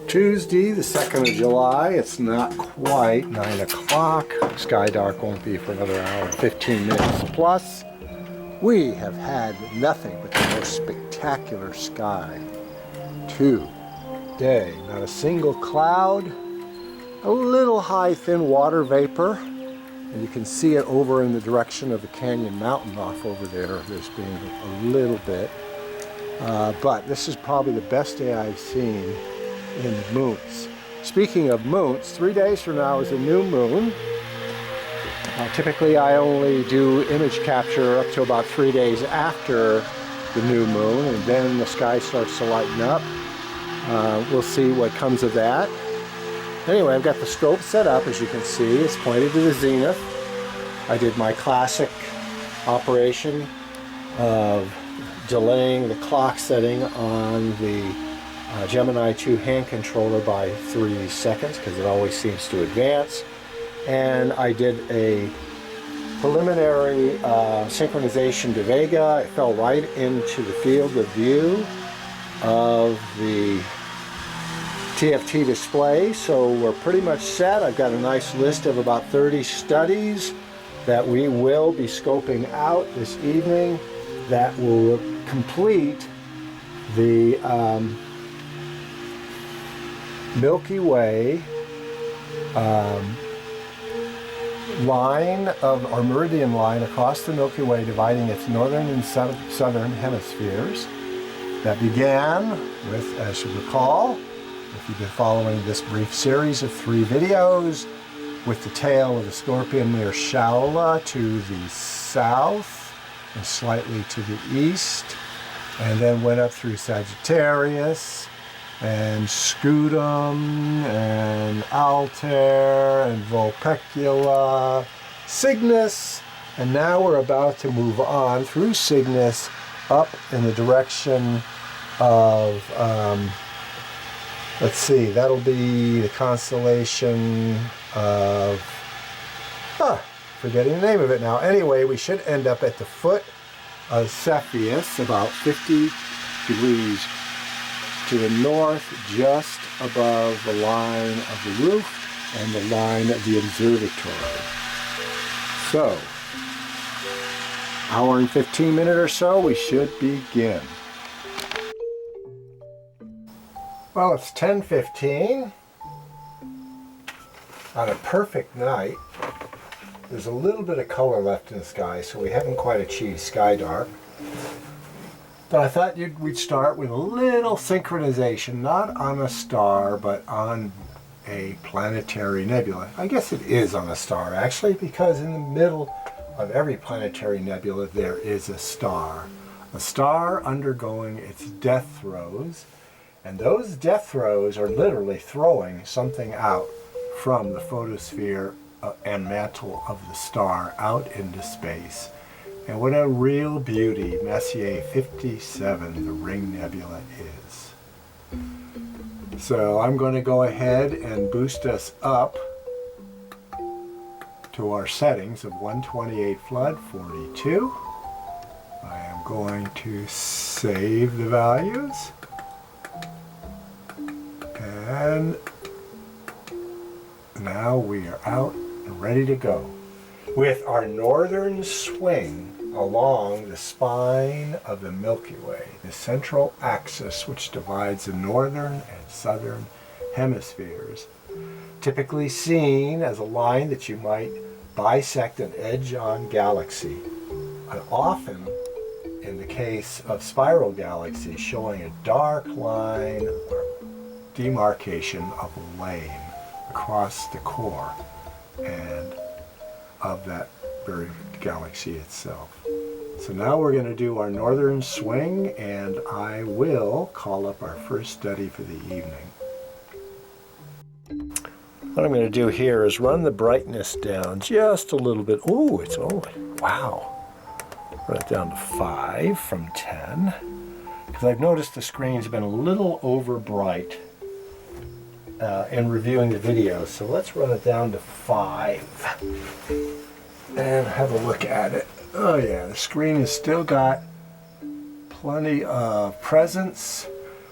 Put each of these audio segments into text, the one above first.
Tuesday, the 2nd of July. It's not quite 9 o'clock. Sky dark won't be for another hour and 15 minutes plus. We have had nothing but the most spectacular sky today. Not a single cloud, a little high thin water vapor, and you can see it over in the direction of the Canyon Mountain off over there. There's been a little bit, but this is probably the best day I've seen in moons. Speaking of moons, 3 days from now is a new moon. Typically I only do image capture up to about 3 days after the new moon, and then the sky starts to lighten up. We'll see what comes of that. Anyway, I've got the scope set up, as you can see. It's pointed to the zenith. I did my classic operation of delaying the clock setting on the Gemini 2 hand controller by 3 seconds because it always seems to advance. And I did a preliminary synchronization to Vega. It fell right into the field of view of the TFT display, so we're pretty much set. I've got a nice list of about 30 studies that we will be scoping out this evening that will complete the Milky Way line of our meridian line across the Milky Way, dividing its northern and southern hemispheres. That began with, as you recall, if you've been following this brief series of 3 videos, with the tail of the scorpion near Shaula to the south and slightly to the east, and then went up through Sagittarius and Scutum and Altair and Vulpecula, Cygnus, and now we're about to move on through Cygnus up in the direction of, let's see, that'll be the constellation of, forgetting the name of it now. Anyway, we should end up at the foot of Cepheus, about 50 degrees to the north, just above the line of the roof and the line of the observatory. So, hour and 15 minutes or so, we should begin. Well, it's 10:15 on a perfect night. There's a little bit of color left in the sky, so we haven't quite achieved sky dark. But I thought we'd start with a little synchronization, not on a star, but on a planetary nebula. I guess it is on a star, actually, because in the middle of every planetary nebula there is a star undergoing its death throes, and those death throes are literally throwing something out from the photosphere and mantle of the star out into space. And what a real beauty Messier 57, the Ring Nebula, is. So I'm going to go ahead and boost us up to our settings of 128 flood, 42. I am going to save the values. And now we are out and ready to go. With our northern swing along the spine of the Milky Way, the central axis which divides the northern and southern hemispheres, typically seen as a line that you might bisect an edge-on galaxy, and often, in the case of spiral galaxies, showing a dark line or demarcation of a lane across the core and of that very galaxy itself. So now we're going to do our northern swing, and I will call up our first study for the evening. What I'm going to do here is run the brightness down just a little bit. Ooh, it's only, wow. Run it down to 5 from 10. Because I've noticed the screen's been a little over bright in reviewing the video. So let's run it down to 5. and have a look at it. Oh yeah, the screen has still got plenty of presence.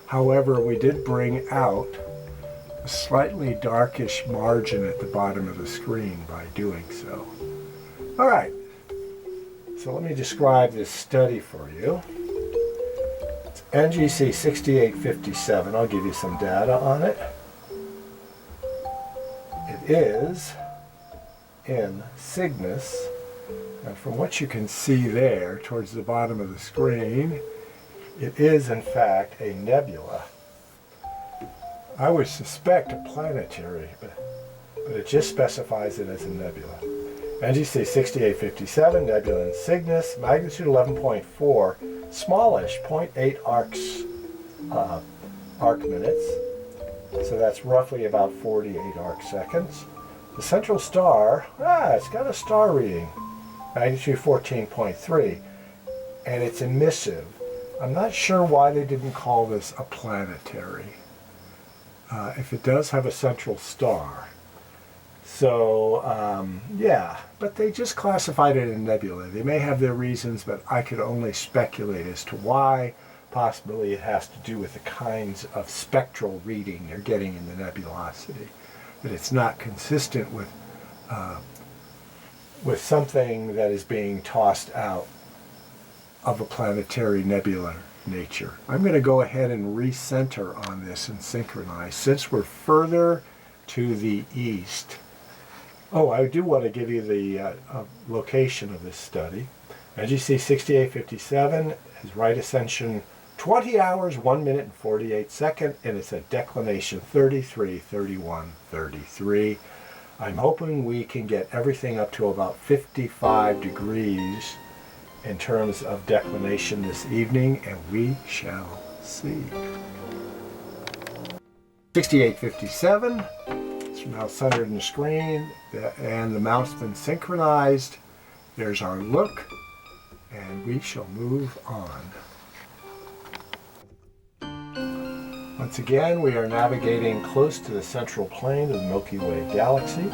However, we did bring out a slightly darkish margin at the bottom of the screen by doing so. All right, so let me describe this study for you. It's NGC 6857. I'll give you some data on it. It is in Cygnus, and from what you can see there towards the bottom of the screen, it is in fact a nebula. I would suspect a planetary, but it just specifies it as a nebula. NGC 6857, nebula in Cygnus, magnitude 11.4, smallish, 0.8 arc minutes, so that's roughly about 48 arc seconds. The central star, it's got a star reading, magnitude 14.3, and it's emissive. I'm not sure why they didn't call this a planetary, if it does have a central star. So, yeah, but they just classified it in nebula. They may have their reasons, but I could only speculate as to why. Possibly it has to do with the kinds of spectral reading they're getting in the nebulosity. But it's not consistent with something that is being tossed out of a planetary nebular nature. I'm going to go ahead and recenter on this and synchronize since we're further to the east. Oh, I do want to give you the location of this study. NGC 6857 is right ascension 20 hours, 1 minute and 48 seconds, and it's at declination 33, 31, 33. I'm hoping we can get everything up to about 55 degrees in terms of declination this evening, and we shall see. 6857, it's now centered in the screen, and the mount's been synchronized. There's our look, and we shall move on. Once again, we are navigating close to the central plane of the Milky Way galaxy.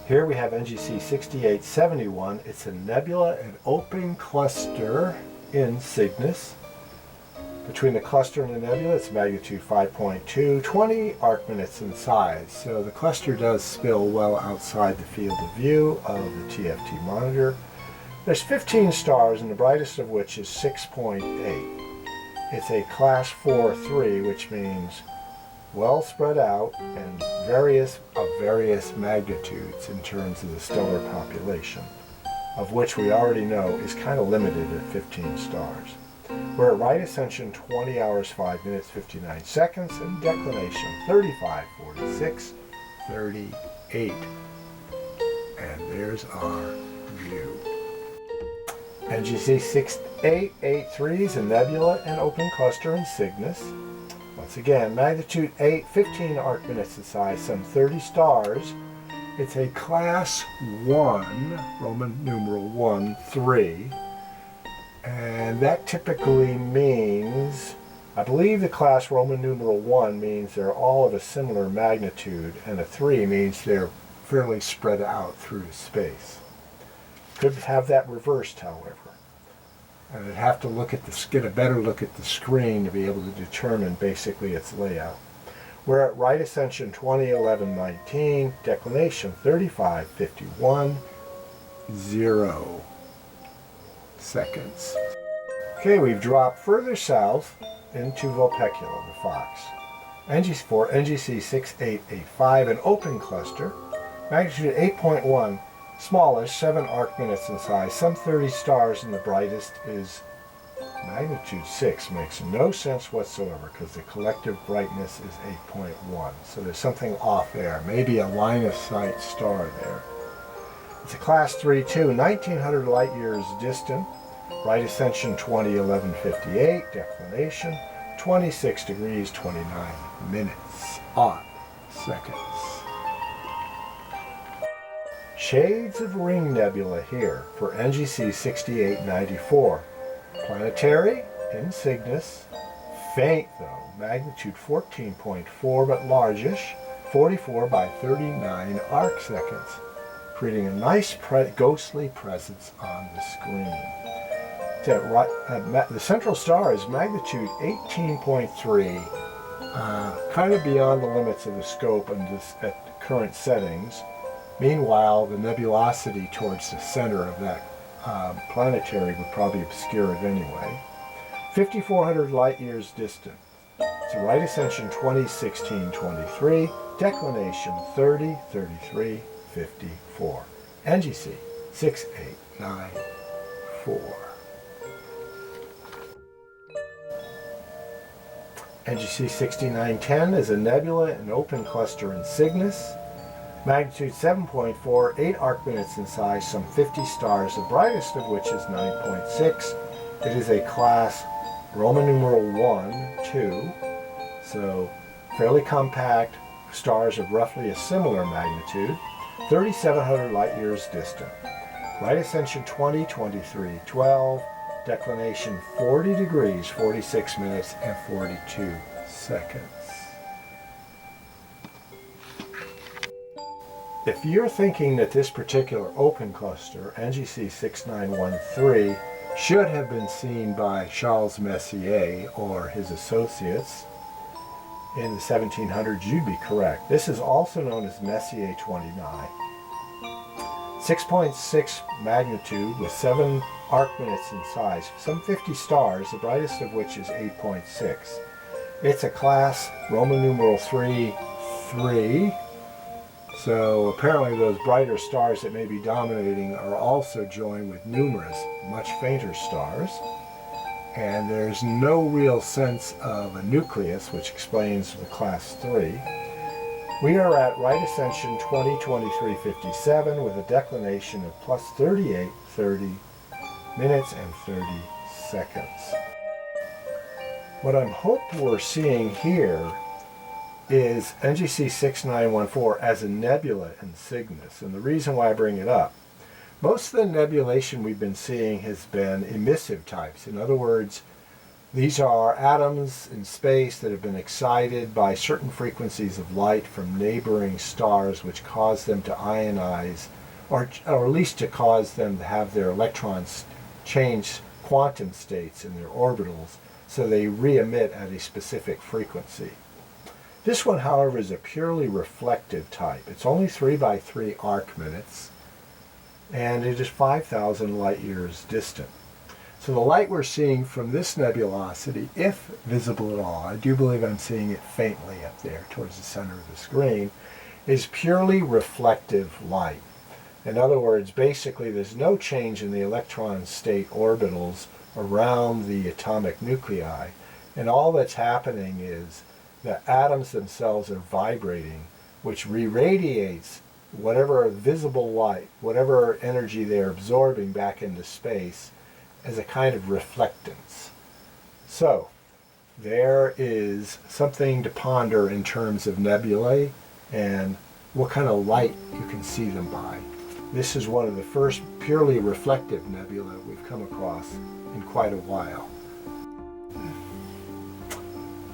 Here we have NGC 6871. It's a nebula, an open cluster in Cygnus. Between the cluster and the nebula, it's magnitude 5.2, 20 arc minutes in size. So the cluster does spill well outside the field of view of the TFT monitor. There's 15 stars, and the brightest of which is 6.8. It's a class 4-3, which means well spread out and various magnitudes in terms of the stellar population, of which we already know is kind of limited at 15 stars. We're at right ascension 20 hours, 5 minutes, 59 seconds, and declination 35, 46, 38. And there's our view. NGC 6883 is a nebula and open cluster in Cygnus. Once again, magnitude 8, 15 arc minutes in size, some 30 stars. It's a class 1, Roman numeral 1, 3. And that typically means, I believe the class Roman numeral 1 means they're all of a similar magnitude, and a 3 means they're fairly spread out through space. Could have that reversed, however. And I'd have to get a better look at the screen to be able to determine basically its layout. We're at right ascension 20, 11, 19, declination 35, 51, 0 seconds. Okay, we've dropped further south into Vulpecula, the Fox. NGC 6885, an open cluster, magnitude 8.1, smallish, 7 arc minutes in size, some 30 stars, and the brightest is magnitude 6. Makes no sense whatsoever because the collective brightness is 8.1. So there's something off there. Maybe a line of sight star there. It's a class 3-2, 1900 light years distant. Right ascension 20, 11, 58. Declination 26 degrees, 29 minutes, odd seconds. Shades of Ring Nebula here for NGC 6894. Planetary in Cygnus. Faint though, magnitude 14.4 but largish, 44 by 39 arc seconds. creating a nice ghostly presence on the screen. The central star is magnitude 18.3, kind of beyond the limits of the scope at current settings. Meanwhile, the nebulosity towards the center of that planetary would probably obscure it anyway. 5,400 light years distant. It's a right ascension 20, 16, 23, declination 30, 33, 54. NGC 6894. NGC 6910 is a nebula and open cluster in Cygnus. Magnitude 7.4, 8 arc minutes in size, some 50 stars, the brightest of which is 9.6. It is a class Roman numeral 1, 2, so fairly compact, stars of roughly a similar magnitude, 3,700 light years distant. Right ascension 20, 23, 12, declination 40 degrees, 46 minutes, and 42 seconds. If you're thinking that this particular open cluster, NGC 6913, should have been seen by Charles Messier or his associates in the 1700s, you'd be correct. This is also known as Messier 29. 6.6 magnitude with 7 arc minutes in size, some 50 stars, the brightest of which is 8.6. It's a class Roman numeral 3, 3. So apparently those brighter stars that may be dominating are also joined with numerous, much fainter stars. And there's no real sense of a nucleus, which explains the class 3. We are at right ascension 20, 23, 57 with a declination of plus 38, 30 minutes and 30 seconds. What I'm hoping we're seeing here is NGC 6914 as a nebula in Cygnus. And the reason why I bring it up, most of the nebulation we've been seeing has been emissive types. In other words, these are atoms in space that have been excited by certain frequencies of light from neighboring stars, which cause them to ionize, or at least to cause them to have their electrons change quantum states in their orbitals, so they re-emit at a specific frequency. This one, however, is a purely reflective type. It's only 3 by 3 arc minutes, and it is 5,000 light years distant. So the light we're seeing from this nebulosity, if visible at all, I do believe I'm seeing it faintly up there towards the center of the screen, is purely reflective light. In other words, basically there's no change in the electron state orbitals around the atomic nuclei, and all that's happening is the atoms themselves are vibrating, which re-radiates whatever visible light, whatever energy they're absorbing back into space as a kind of reflectance. So there is something to ponder in terms of nebulae and what kind of light you can see them by. This is one of the first purely reflective nebula we've come across in quite a while.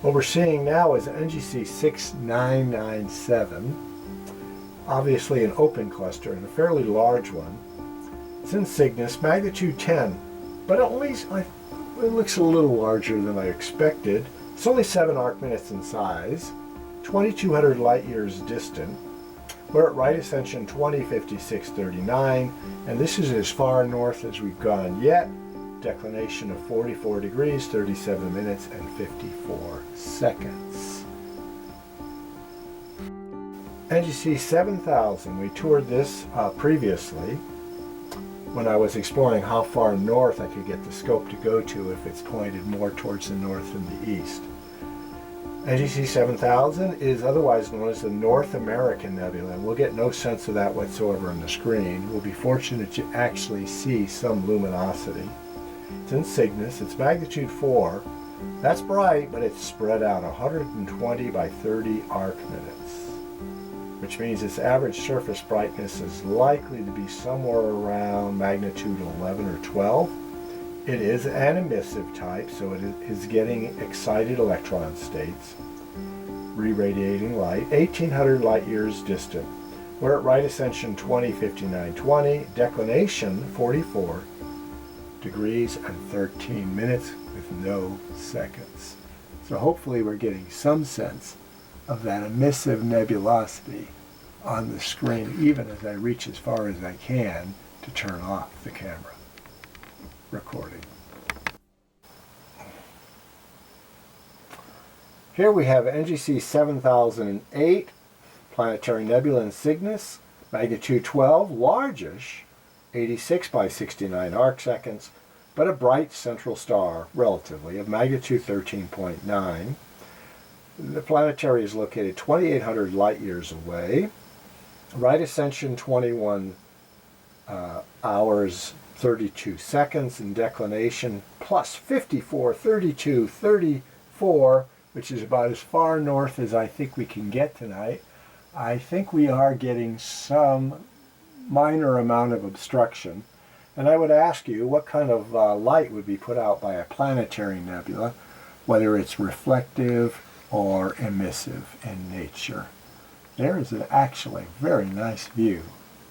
What we're seeing now is NGC 6997, obviously an open cluster and a fairly large one. It's in Cygnus, magnitude 10, but at least it looks a little larger than I expected. It's only 7 arc minutes in size, 2,200 light years distant. We're at right ascension 20, 56, 39, and this is as far north as we've gone yet. Declination of 44 degrees, 37 minutes, and 54 seconds. NGC 7000, we toured this previously when I was exploring how far north I could get the scope to go to if it's pointed more towards the north than the east. NGC 7000 is otherwise known as the North American Nebula, and we'll get no sense of that whatsoever on the screen. We'll be fortunate to actually see some luminosity. It's in Cygnus, it's magnitude 4. That's bright, but it's spread out 120 by 30 arc minutes, which means its average surface brightness is likely to be somewhere around magnitude 11 or 12. It is an emissive type, so it is getting excited electron states, re-radiating light, 1,800 light years distant. We're at right ascension 20, 59, 20, declination 44 degrees and 13 minutes with no seconds. So hopefully we're getting some sense of that emissive nebulosity on the screen, even as I reach as far as I can to turn off the camera recording. Here we have NGC 7008, planetary nebula in Cygnus, magnitude 12, largish, 86 by 69 arcseconds, but a bright central star, relatively, of magnitude 13.9. The planetary is located 2,800 light years away. Right ascension 21 hours 32 seconds, and declination plus 54, 32, 34, which is about as far north as I think we can get tonight. I think we are getting some minor amount of obstruction. And I would ask you, what kind of light would be put out by a planetary nebula, whether it's reflective or emissive in nature? There is actually a very nice view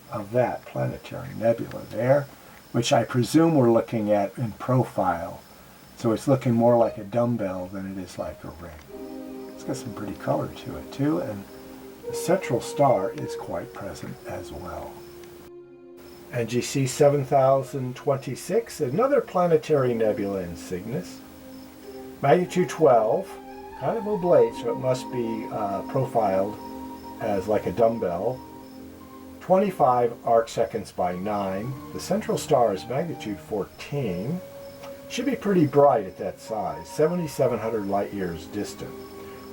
of that planetary nebula there, which I presume we're looking at in profile. So it's looking more like a dumbbell than it is like a ring. It's got some pretty color to it too, and the central star is quite present as well. NGC 7026, another planetary nebula in Cygnus. Magnitude 12, kind of oblate, so it must be profiled as like a dumbbell. 25 arcseconds by 9. The central star is magnitude 14. Should be pretty bright at that size, 7,700 light years distant.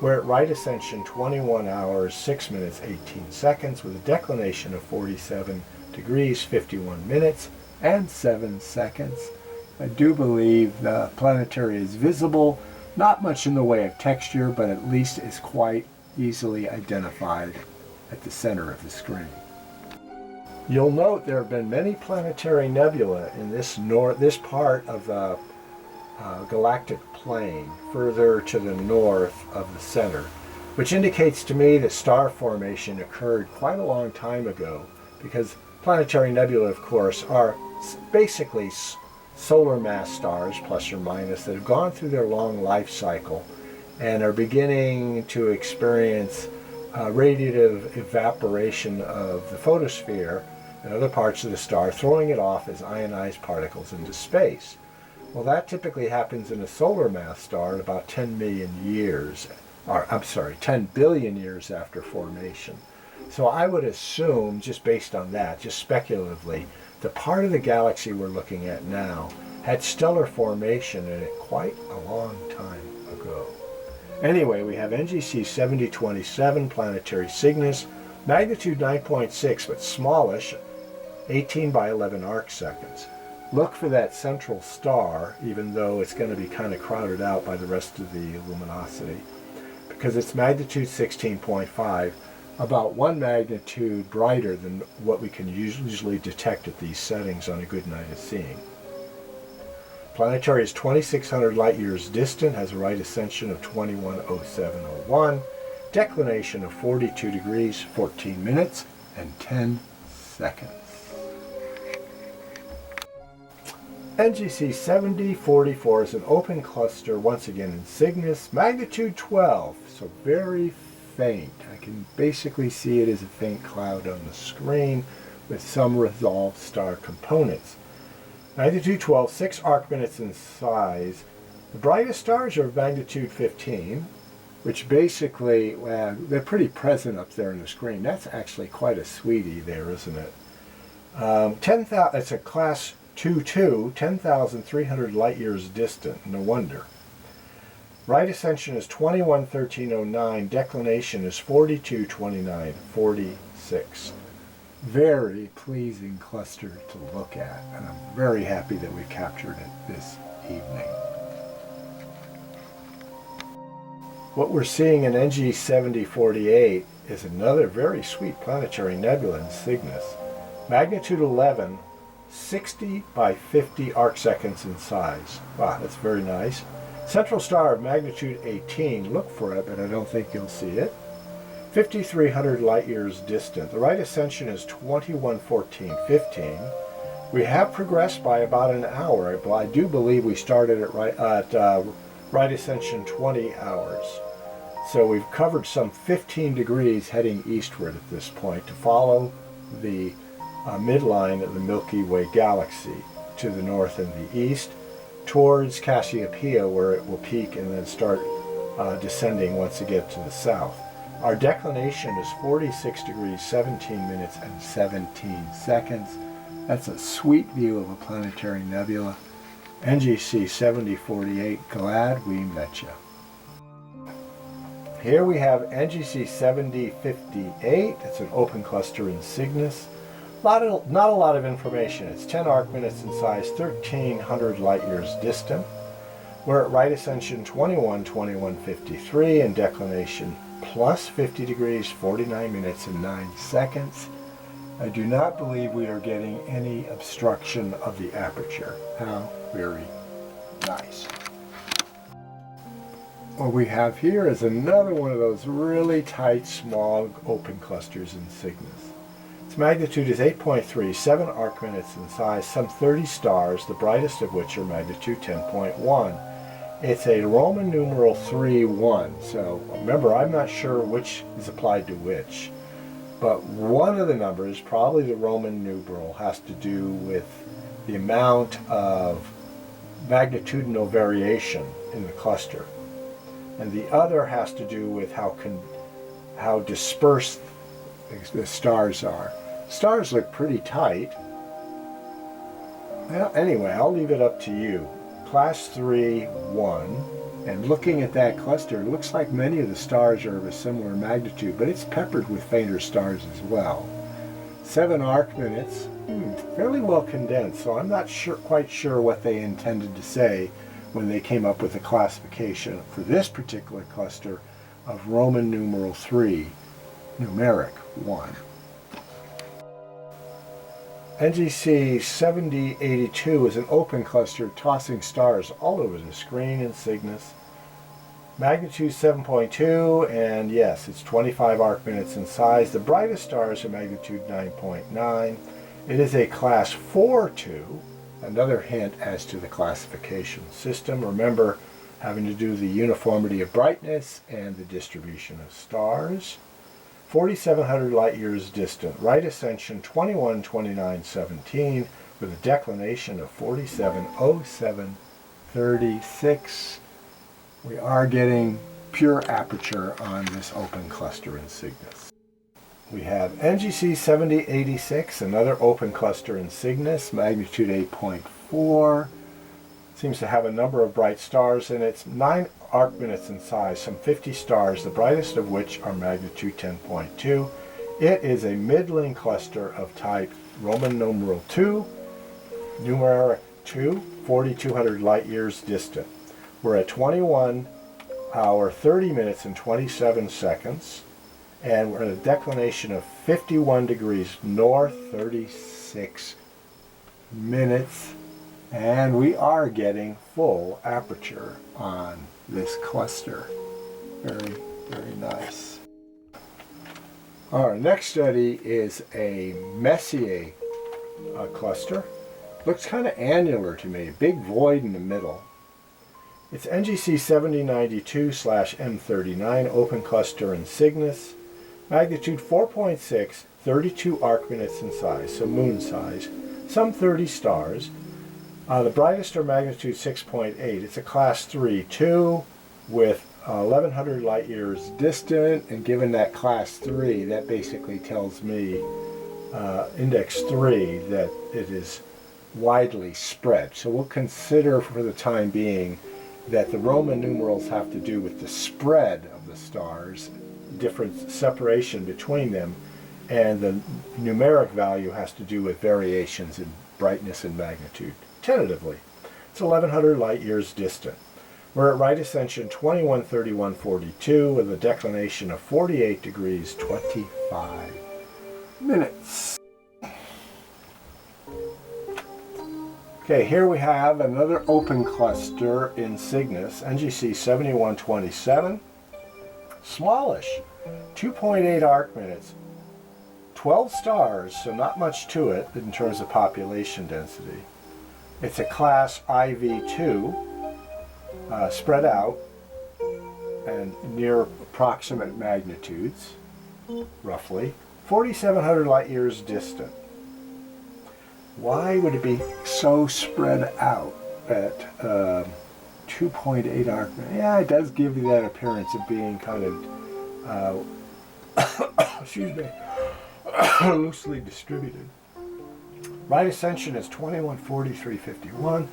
We're at right ascension 21 hours, 6 minutes, 18 seconds with a declination of 47 degrees, 51 minutes, and 7 seconds. I do believe the planetary is visible, not much in the way of texture, but at least is quite easily identified at the center of the screen. You'll note there have been many planetary nebula in this part of the galactic plane, further to the north of the center, which indicates to me that star formation occurred quite a long time ago, because planetary nebula, of course, are basically solar mass stars, plus or minus, that have gone through their long life cycle and are beginning to experience radiative evaporation of the photosphere and other parts of the star, throwing it off as ionized particles into space. Well, that typically happens in a solar mass star at about 10 million years, or I'm sorry, 10 billion years after formation. So I would assume, just based on that, just speculatively, the part of the galaxy we're looking at now had stellar formation in it quite a long time ago. Anyway, we have NGC 7027, planetary Cygnus, magnitude 9.6, but smallish, 18 by 11 arcseconds. Look for that central star, even though it's going to be kind of crowded out by the rest of the luminosity, because it's magnitude 16.5, about 1 magnitude brighter than what we can usually detect at these settings on a good night of seeing. Planetary is 2,600 light years distant, has a right ascension of 210701, declination of 42 degrees, 14 minutes, and 10 seconds. NGC 7044 is an open cluster, once again in Cygnus, magnitude 12, so very faint. I can basically see it as a faint cloud on the screen with some resolved star components. Magnitude 12, 6 arc minutes in size. The brightest stars are of magnitude 15, which basically, well, they're pretty present up there on the screen. That's actually quite a sweetie there, isn't it? 10,000, it's a class 2-2, 10,300 light years distant, no wonder. Right ascension is 211309, declination is 422946. Very pleasing cluster to look at, and I'm very happy that we captured it this evening. What we're seeing in NG 7048 is another very sweet planetary nebula in Cygnus. Magnitude 11, 60 by 50 arcseconds in size. Wow, that's very nice. Central star of magnitude 18, look for it, but I don't think you'll see it. 5,300 light years distant. The right ascension is 211415. We have progressed by about an hour, but I do believe we started at right ascension 20 hours. So we've covered some 15 degrees heading eastward at this point to follow the midline of the Milky Way galaxy to the north and the east towards Cassiopeia, where it will peak and then start descending once it gets to the south. Our declination is 46 degrees 17 minutes and 17 seconds. That's a sweet view of a planetary nebula. NGC 7048, glad we met you. Here we have NGC 7058. It's an open cluster in Cygnus. Not a lot of information. It's 10 arc minutes in size, 1,300 light years distant. We're at right ascension 2123 and declination plus 50 degrees, 49 minutes and 9 seconds. I do not believe we are getting any obstruction of the aperture. How very nice. What we have here is another one of those really tight, small, open clusters in Cygnus. Its magnitude is 8.3, 7 arc minutes in size, some 30 stars, the brightest of which are magnitude 10.1. It's a Roman numeral 3-1, so remember, I'm not sure which is applied to which, but one of the numbers, probably the Roman numeral, has to do with the amount of magnitudinal variation in the cluster, and the other has to do with how dispersed the stars are. Stars look pretty tight. Well, anyway, I'll leave it up to you. Class 3-1, and looking at that cluster, it looks like many of the stars are of a similar magnitude, but it's peppered with fainter stars as well. 7 arc minutes, fairly well condensed, so I'm not quite sure what they intended to say when they came up with the classification for this particular cluster of Roman numeral 3, numeric 1. NGC 7082 is an open cluster tossing stars all over the screen in Cygnus. Magnitude 7.2, and yes, it's 25 arc minutes in size. The brightest stars are magnitude 9.9. It is a class 4-2, another hint as to the classification system. Remember, having to do with the uniformity of brightness and the distribution of stars. 4,700 light years distant, right ascension 212917 with a declination of 470736. We are getting pure aperture on this open cluster in Cygnus. We have NGC 7086, another open cluster in Cygnus, magnitude 8.4. Seems to have a number of bright stars in it. 9 arc minutes in size, some 50 stars, the brightest of which are magnitude 10.2. It is a middling cluster of type Roman numeral 2, numeric 2, 4,200 light years distant. We're at 21 hour, 30 minutes and 27 seconds, and we're at a declination of 51 degrees north, 36 minutes. And we are getting full aperture on this cluster. Very, very nice. Our next study is a Messier cluster. Looks kind of annular to me, big void in the middle. It's NGC 7092/M39, open cluster in Cygnus. Magnitude 4.6, 32 arc minutes in size, so moon size, some 30 stars. The brightest are magnitude 6.8. It's a class 3-2 with 1,100 light years distant, and given that class 3, that basically tells me, index 3, that it is widely spread. So we'll consider for the time being that the Roman numerals have to do with the spread of the stars, different separation between them, and the numeric value has to do with variations in brightness and magnitude. Tentatively, it's 1,100 light years distant. We're at right ascension 213142 with a declination of 48 degrees 25 minutes. Okay, here we have another open cluster in Cygnus, NGC 7127. Smallish. 2.8 arc minutes. 12 stars, so not much to it in terms of population density. It's a class IV2, spread out and near approximate magnitudes, roughly, 4,700 light years distant. Why would it be so spread out at 2.8 arc minutes? Yeah, it does give you that appearance of being kind of, excuse me, loosely distributed. Right ascension is 2143.51.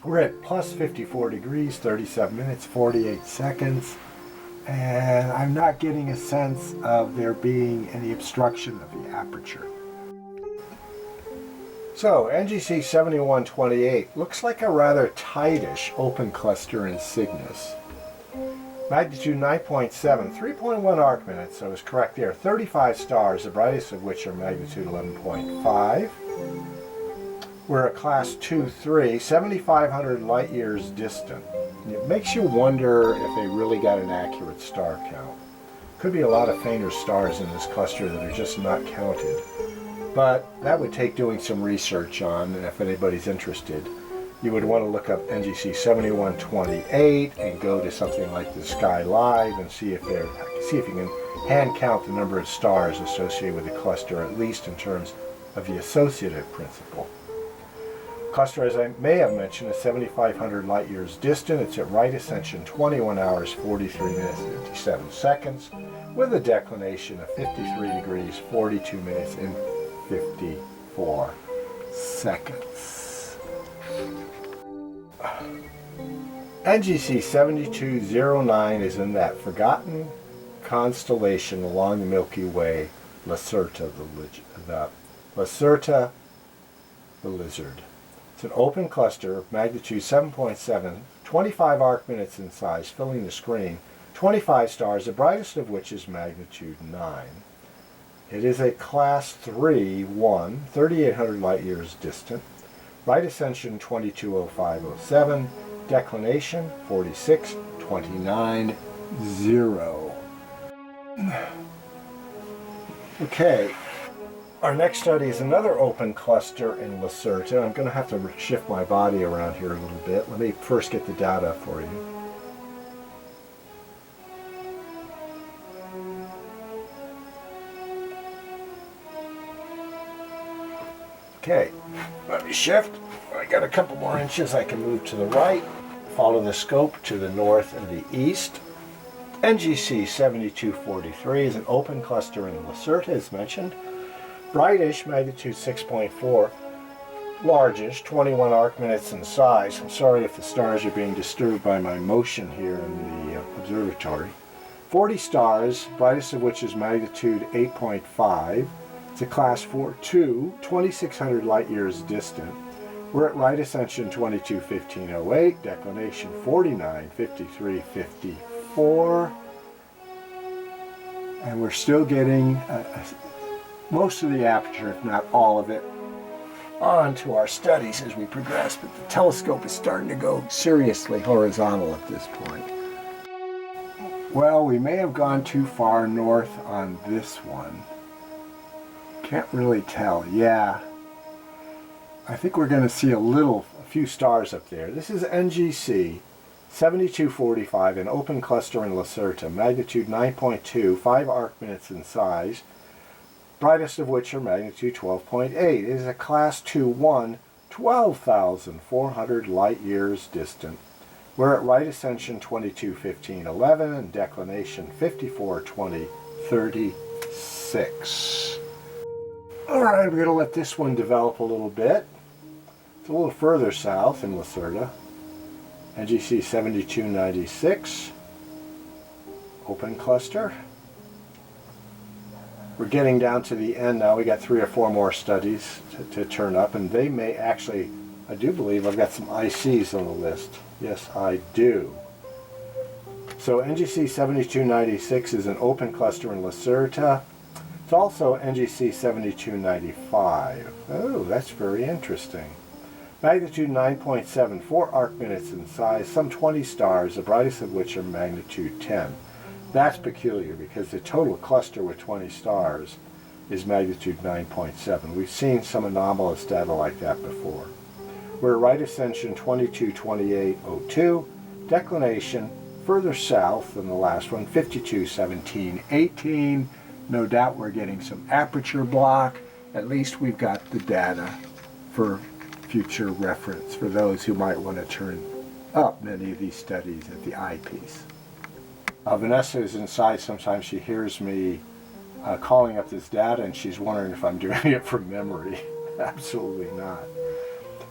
We're at plus 54 degrees, 37 minutes, 48 seconds. And I'm not getting a sense of there being any obstruction of the aperture. So, NGC 7128 looks like a rather tightish open cluster in Cygnus. Magnitude 9.7, 3.1 arc minutes, so I was correct there. 35 stars, the brightest of which are magnitude 11.5. We're at class 2-3, 7,500 light years distant. It makes you wonder if they really got an accurate star count. Could be a lot of fainter stars in this cluster that are just not counted. But that would take doing some research on, and if anybody's interested. You would want to look up NGC 7128 and go to something like the Sky Live and see if you can hand count the number of stars associated with the cluster, at least in terms of the associative principle. Cluster, as I may have mentioned, is 7,500 light years distant. It's at right ascension 21 hours 43 minutes 57 seconds with a declination of 53 degrees 42 minutes and 54 seconds. NGC 7209 is in that forgotten constellation along the Milky Way, Lacerta the Lizard. It's an open cluster of magnitude 7.7, 25 arc minutes in size, filling the screen, 25 stars, the brightest of which is magnitude 9. It is a class 3-1, 3,800 light years distant. Right ascension 220507, declination 4629.0. Okay, our next study is another open cluster in Lacerta. I'm going to have to shift my body around here a little bit. Let me first get the data for you. Okay, let me shift. I got a couple more inches. I can move to the right, follow the scope to the north and the east. NGC 7243 is an open cluster in Lacerta, as mentioned. Brightish, magnitude 6.4, largish, 21 arc minutes in size. I'm sorry if the stars are being disturbed by my motion here in the observatory. 40 stars, brightest of which is magnitude 8.5. It's a class 4-2, 2,600 light years distant. We're at right ascension 221508, declination 495354, and we're still getting most of the aperture, if not all of it, onto our studies as we progress, but the telescope is starting to go seriously horizontal at this point. Well, we may have gone too far north on this one. Can't really tell. Yeah, I think we're going to see a few stars up there. This is NGC 7245, an open cluster in Lacerta, magnitude 9.2, 5 arc minutes in size, brightest of which are magnitude 12.8. It is a class 2-1, 12,400 light years distant. We're at right ascension 221511 and declination 542036. Alright, we're going to let this one develop a little bit. It's a little further south in Lacerta. NGC 7296, open cluster. We're getting down to the end now. We got 3 or 4 more studies to turn up, and they may actually, I do believe I've got some ICs on the list. Yes, I do. So NGC 7296 is an open cluster in Lacerta. It's also NGC 7295. Oh, that's very interesting. Magnitude 9.7, 4 arc minutes in size, some 20 stars, the brightest of which are magnitude 10. that's peculiar because the total cluster with 20 stars is magnitude 9.7. We've seen some anomalous data like that before. We're at right ascension 222802, declination further south than the last one, 521718. No doubt we're getting some aperture block. At least we've got the data for future reference for those who might want to turn up many of these studies at the eyepiece. Vanessa is inside. Sometimes she hears me calling up this data and she's wondering if I'm doing it from memory. Absolutely not.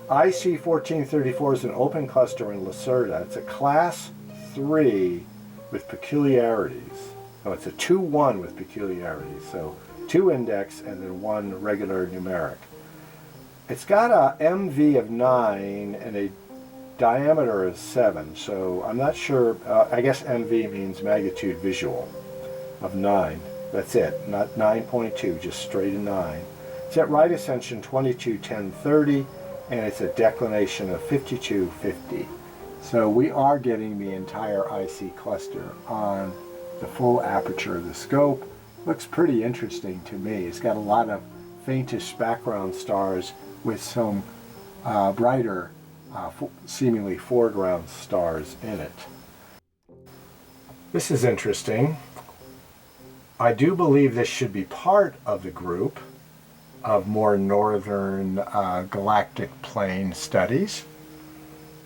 IC 1434 is an open cluster in Lacerda. It's a class 3 with peculiarities. Oh, it's a 2-1 with peculiarities. So 2 index and then 1 regular numeric. It's got a MV of 9 and a diameter of 7. So I'm not sure. I guess MV means magnitude visual of 9. That's it. Not 9.2, just straight a 9. It's at right ascension 221030. And it's a declination of 5250. So we are getting the entire IC cluster on the full aperture of the scope. Looks pretty interesting to me. It's got a lot of faintish background stars with some brighter, seemingly foreground stars in it. This is interesting. I do believe this should be part of the group of more northern galactic plane studies.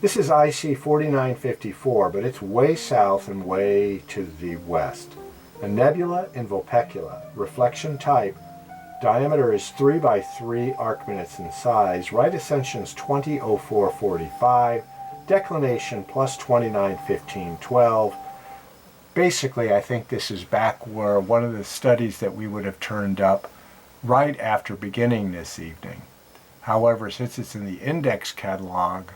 This is IC 4954, but it's way south and way to the west. A nebula in Vulpecula, reflection type, diameter is 3 by 3 arc minutes in size, right ascension is 200445, declination plus 291512. Basically, I think this is back where one of the studies that we would have turned up right after beginning this evening. However, since it's in the index catalog,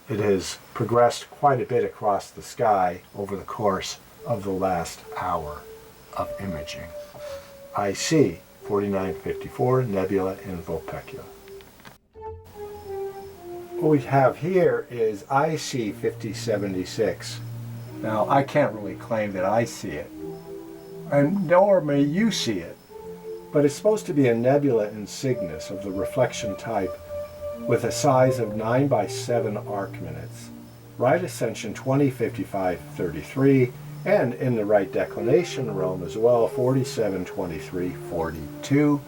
it has progressed quite a bit across the sky over the course of the last hour of imaging. IC 4954, nebula in Vulpecula. What we have here is IC 5076. Now, I can't really claim that I see it, and nor may you see it. But it's supposed to be a nebula in Cygnus of the reflection type with a size of 9 by 7 arc minutes, right ascension 205533, and in the right declination realm as well, 472342.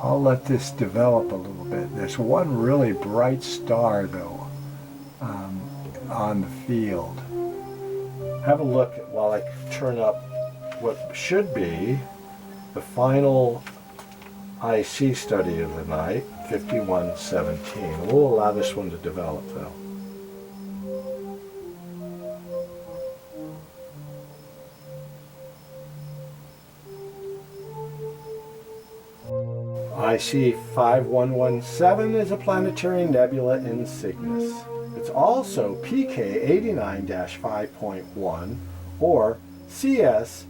I'll let this develop a little bit. There's one really bright star, though, on the field. Have a look while I turn up what should be the final IC study of the night, 5117. We'll allow this one to develop, though. IC 5117 is a planetary nebula in Cygnus. It's also PK 89-5.1 or CS.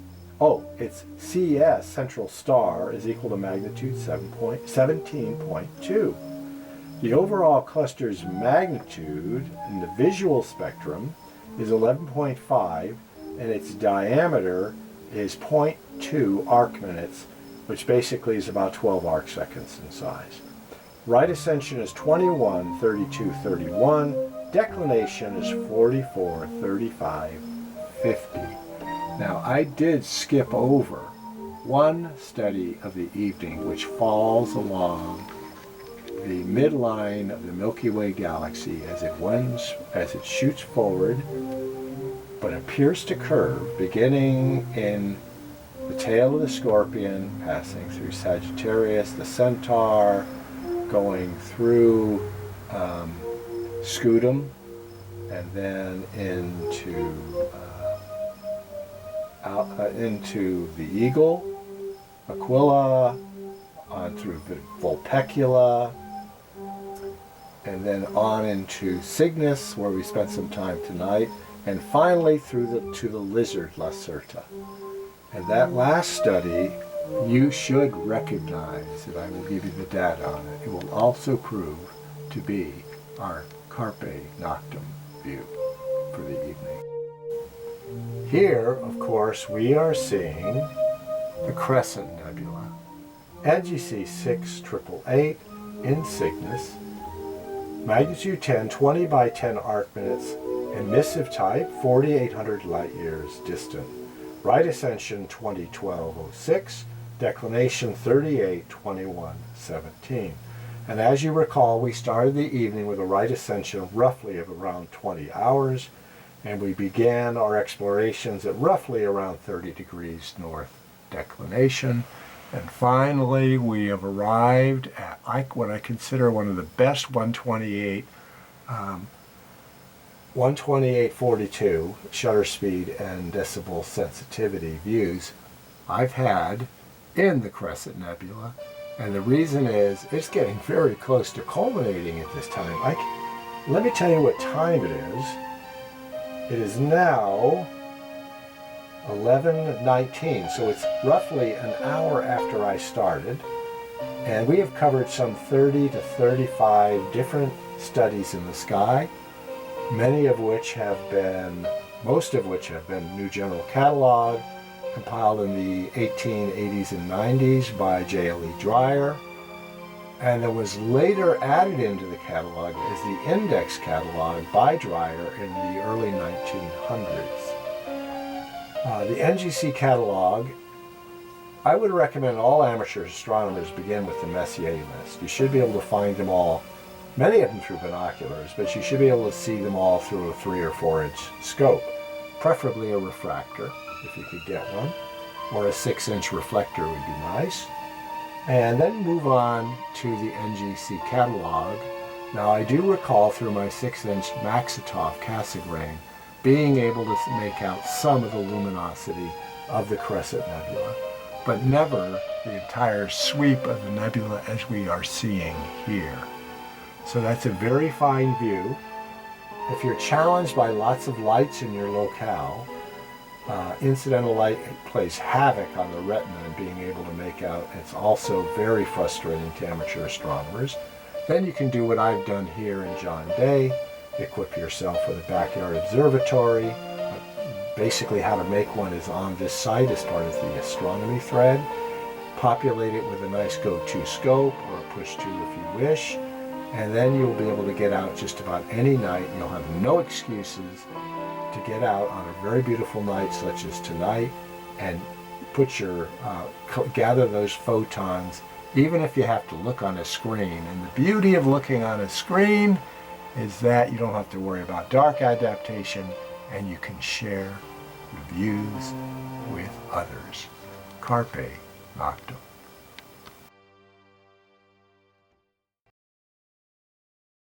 It's CS, central star, is equal to magnitude 17.2. The overall cluster's magnitude in the visual spectrum is 11.5, and its diameter is 0.2 arc minutes, which basically is about 12 arc seconds in size. Right ascension is 21, 32, 31. Declination is 44, 35, 50. Now, I did skip over one study of the evening which falls along the midline of the Milky Way galaxy as it shoots forward, but appears to curve, beginning in the tail of the Scorpion, passing through Sagittarius, the Centaur, going through Scutum, and then into the Eagle, Aquila, on through Vulpecula, and then on into Cygnus, where we spent some time tonight, and finally through to the lizard Lacerta. And that last study you should recognize, and I will give you the data on it. It will also prove to be our Carpe Noctem view for the evening. Here, of course, we are seeing the Crescent Nebula, NGC 6888 in Cygnus, magnitude 10, 20 by 10 arc minutes, emissive type 4,800 light years distant, right ascension 2012-06, declination 3821-17. And as you recall, we started the evening with a right ascension roughly of around 20 hours, and we began our explorations at roughly around 30 degrees north declination. And finally, we have arrived at what I consider one of the best 128.42 shutter speed and decibel sensitivity views I've had in the Crescent Nebula. And the reason is it's getting very close to culminating at this time. Let me tell you what time it is. It is now 11:19, so it's roughly an hour after I started, and we have covered some 30 to 35 different studies in the sky, most of which have been New General Catalog, compiled in the 1880s and 90s by J.L.E. Dreyer, and that was later added into the catalog as the index catalog by Dreyer in the early 1900s. The NGC catalog, I would recommend all amateur astronomers begin with the Messier list. You should be able to find them all, many of them through binoculars, but you should be able to see them all through a 3 or 4 inch scope, preferably a refractor, if you could get one, or a 6-inch reflector would be nice. And then move on to the NGC catalog. Now I do recall through my 6-inch Maxitov Cassegrain being able to make out some of the luminosity of the Crescent Nebula, but never the entire sweep of the nebula as we are seeing here. So that's a very fine view. If you're challenged by lots of lights in your locale, incidental light plays havoc on the retina and being able to make out. It's also very frustrating to amateur astronomers. Then you can do what I've done here in John Day, equip yourself with a backyard observatory. Basically how to make one is on this site as part of the astronomy thread. Populate it with a nice go-to scope or a push-to if you wish, and then you'll be able to get out just about any night. You'll have no excuses to get out on a very beautiful night such as tonight and gather those photons, even if you have to look on a screen. And the beauty of looking on a screen is that you don't have to worry about dark adaptation, and you can share the views with others. Carpe Noctem.